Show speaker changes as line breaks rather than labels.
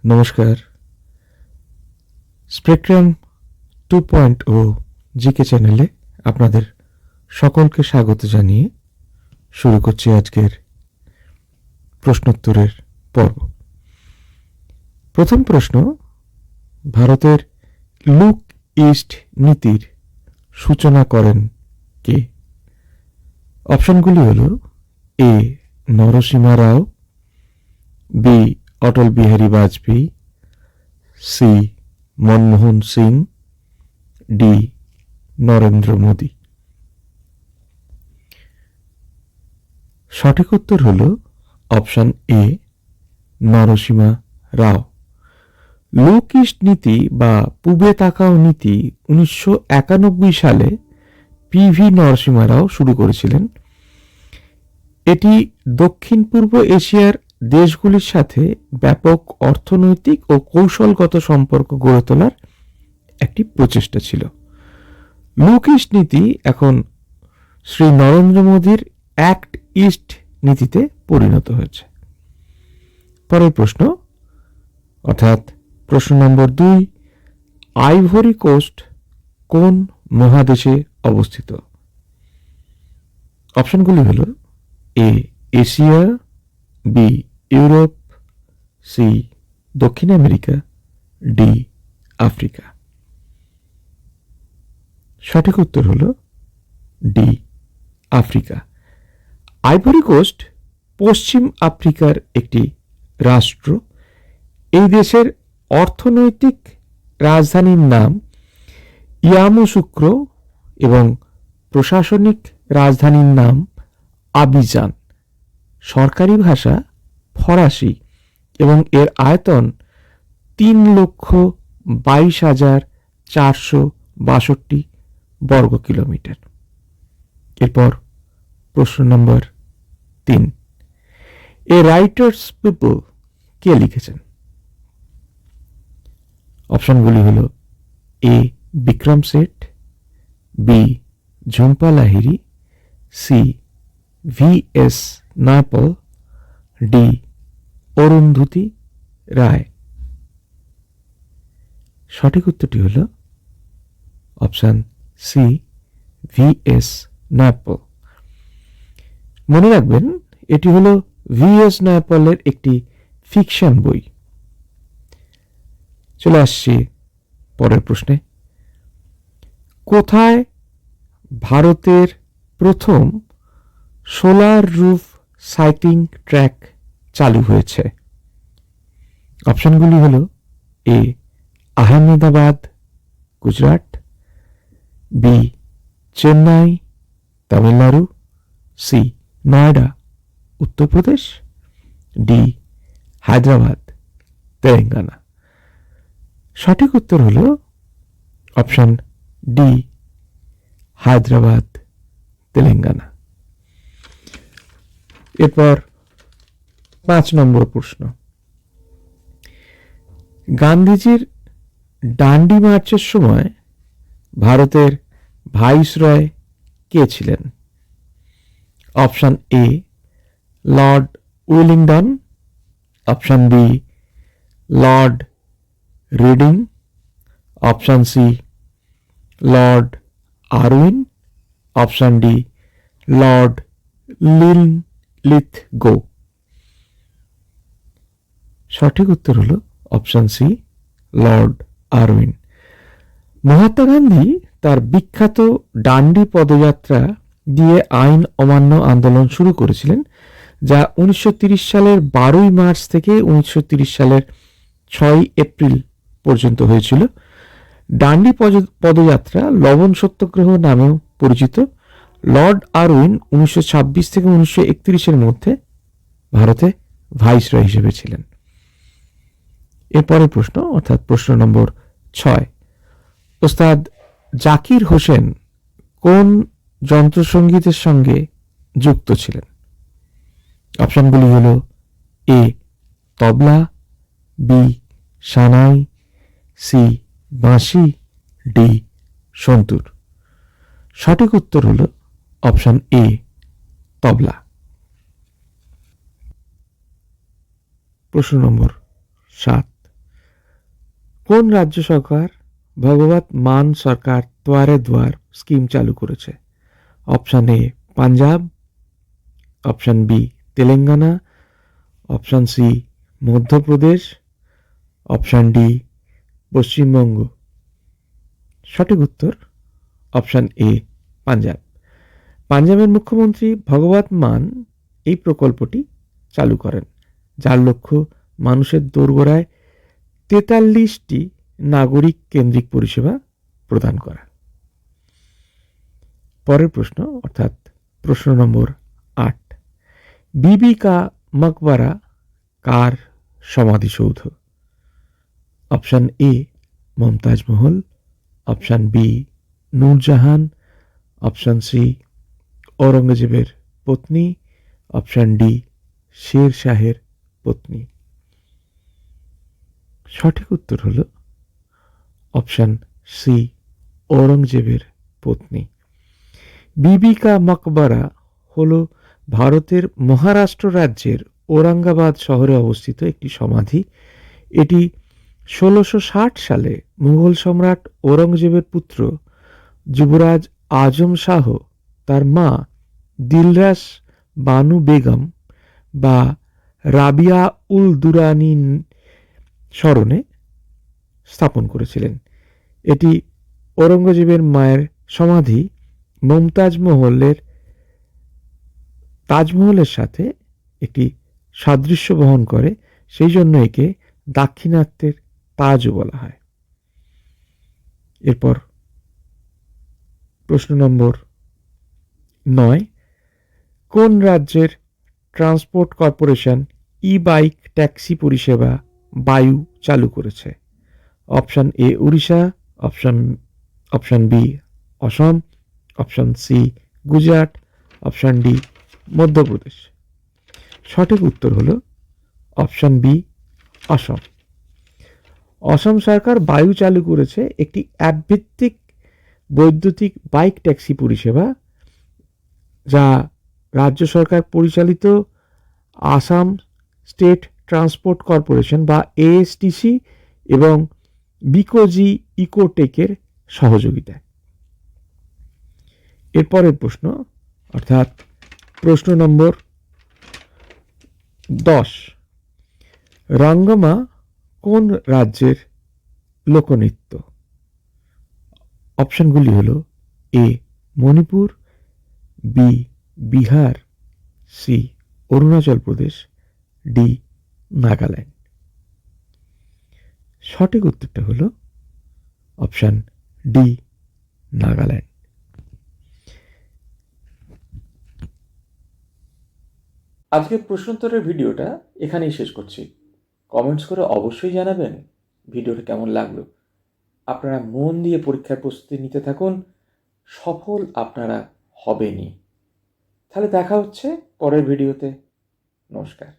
নমস্কার। Spectrum 2.0 GK চ্যানেলে আপনাদের সকলকে স্বাগত জানিয়ে শুরু করছি আজকের প্রশ্নোত্তরের পর্ব। প্রথম প্রশ্ন, ভারতের লুক ইস্ট নীতির সূচনা করেন কে? অপশনগুলি হল: এ নরসিমা রাও, B Atal Bihari Vajpayee, C Manmohan Singh, D Narendra Modi. সঠিক উত্তর হল option A Narasimha Rao. Look east নীতি বা পূবে তাকাও নীতি 1991 সালে পিভি নরসিমা রাও শুরু করেছিলেন। এটি দক্ষিণ পূর্ব এশিয়ার দেশগুলির সাথে ব্যাপক অর্থনৈতিক ও কৌশলগত সম্পর্ক গড়ে তোলার একটি প্রচেষ্টা ছিল। লুক ইস্ট নীতি এখন শ্রী নরেন্দ্র মোদীর অ্যাক্ট ইস্ট নীতিতে পরিণত হয়েছে। পরের প্রশ্ন, অর্থাৎ প্রশ্ন নম্বর 2, আইভরি কোস্ট কোন মহাদেশে অবস্থিত? অপশনগুলি হল: A Asia, B Europe, C দক্ষিণ আমেরিকা, ডি আফ্রিকা। সঠিক উত্তর হল ডি আফ্রিকা। আইভরি কোস্ট পশ্চিম আফ্রিকার একটি রাষ্ট্র। এই দেশের অর্থনৈতিক রাজধানীর নাম ইয়ামুসুক্রো এবং প্রশাসনিক রাজধানীর নাম আবিজান। সরকারি ভাষা ফরাসি এবং এর আয়তন 3,22,462 বর্গ কিলোমিটার। এরপর প্রশ্ন নম্বর 3, এ রাইটার্স পিপল কে লিখেছেন? অপশনগুলি হল: A Vikram Seth, B Jhumpa Lahiri, C V S. Naipaul, D Arundhati Roy. সঠিক উত্তরটি হল অপশন সি ভি.এস. নায়পল। মনে রাখবেন, এটি হল ভি.এস. নায়পলের একটি ফিকশন বই। চলে আসছি পরের প্রশ্নে। কোথায় ভারতের প্রথম সোলার রুফ সাইক্লিং ট্র্যাক চালু হয়েছে? অপশনগুলি হল: A Ahmedabad, Gujarat, B Chennai, Tamil Nadu, C Noida, Uttar Pradesh, D Hyderabad, Telangana. সঠিক উত্তর হল অপশন ডি হায়দ্রাবাদ, তেলেঙ্গানা। এরপর 5 নম্বর প্রশ্ন, গান্ধীজির ডান্ডি মার্চের সময় ভারতের ভাইসরয় কে ছিলেন? Option A Lord Willingdon, option B Lord Reading, option C Lord Irwin, option D Lord Linlithgow. সঠিক উত্তর হল option C Lord Irwin. Mahatma Gandhi তার বিখ্যাত ডান্ডি পদযাত্রা দিয়ে আইন অমান্য আন্দোলন শুরু করেছিলেন, যা 1930 সালের 12 মার্চ থেকে 1930 সালের 6 এপ্রিল পর্যন্ত হয়েছিল। ডান্ডি পদযাত্রা লবণ সত্যাগ্রহ নামেও পরিচিত। লর্ড আরউইন 1926 থেকে 1931 মধ্যে ভারতে ভাইসরয় হিসেবে ছিলেন। এরপরের প্রশ্ন, অর্থাৎ প্রশ্ন নম্বর 6, ওস্তাদ জাকির হোসেন কোন যন্ত্রসঙ্গীতের সঙ্গে যুক্ত ছিলেন? অপশনগুলি হল: এ তবলা, বি সানাই, সি বাঁশি, ডি সন্তুর। সঠিক উত্তর হল অপশন এ তবলা। প্রশ্ন নম্বর 7, কোন রাজ্য সরকার ভগবত মান সরকার দ্বারে দ্বার স্কিম চালু করেছে? Option A Punjab, option B Telangana, option C Madhya Pradesh, option D Paschimbanga. সঠিক উত্তর অপশান এ পাঞ্জাব। পাঞ্জাবের মুখ্যমন্ত্রী ভগবত মান এই প্রকল্পটি চালু করেন, যার লক্ষ্য মানুষের দোরগোড়ায় 43টি নাগরিক কেন্দ্রিক পরিষেবা প্রদান করা। পরের প্রশ্ন অর্থাৎ প্রশ্ন নম্বর 8, বিবি কা মকবরা কার সমাধিসৌধ? Option A Mumtaz Mahal, option B Nur Jahan, option C ঔরঙ্গজেবের পত্নী, অপশান ডি শের শাহের পত্নী। সঠিক উত্তর হল অপশান সি ঔরঙ্গজেবের পত্নী। বিবি কা মকবরা হল ভারতের মহারাষ্ট্র রাজ্যের ঔরঙ্গাবাদ শহরে অবস্থিত একটি সমাধি। এটি 1660 সালে মুঘল সম্রাট ঔরঙ্গজেবের পুত্র যুবরাজ আজম শাহ তার মা দিলরাস বানু বেগম বা রাবিয়া উল দুরানি স্মরণে স্থাপন করেছিলেন। এটি ঔরঙ্গজেবের মায়ের সমাধি মমতাজ মহলের তাজমহলের সাথে একটি সাদৃশ্য বহন করে, সেই জন্য একে দাক্ষিণাত্যের তাজও বলা হয়। এরপর প্রশ্ন নম্বর 9, কোন রাজ্যের transport corporation E bike taxi পরিষেবা বায়ু চালু করেছে? Option A Orissa, option B Assam, option C Gujarat, option D Madhya Pradesh. সঠিক উত্তর হল অপশান বি অসম। অসম সরকার বায়ু চালু করেছে একটি অ্যাপভিত্তিক বৈদ্যুতিক বাইক ট্যাক্সি পরিষেবা, যা রাজ্য সরকার পরিচালিত আসাম স্টেট ট্রান্সপোর্ট কর্পোরেশন বা এএসটিসি এবং বিকোজি ইকোটেকের সহযোগিতায়। এরপরের প্রশ্ন অর্থাৎ প্রশ্ন নম্বর 10, রঙ্গমা কোন রাজ্যের লোকনৃত্য? অপশনগুলি হল এ Manipur, B Bihar, C Arunachal Pradesh, D Nagaland. সঠিক উত্তরটা হল অপশান ডি নাগাল্যান্ড। আজকের প্রশ্নোত্তরের ভিডিওটা এখানেই শেষ করছি। কমেন্টস করে অবশ্যই জানাবেন ভিডিওটা কেমন লাগলো। আপনারা মন দিয়ে পরীক্ষার প্রস্তুতি নিতে থাকুন, সফল আপনারা হবেনই। তাহলে দেখা হচ্ছে পরের ভিডিওতে। নমস্কার।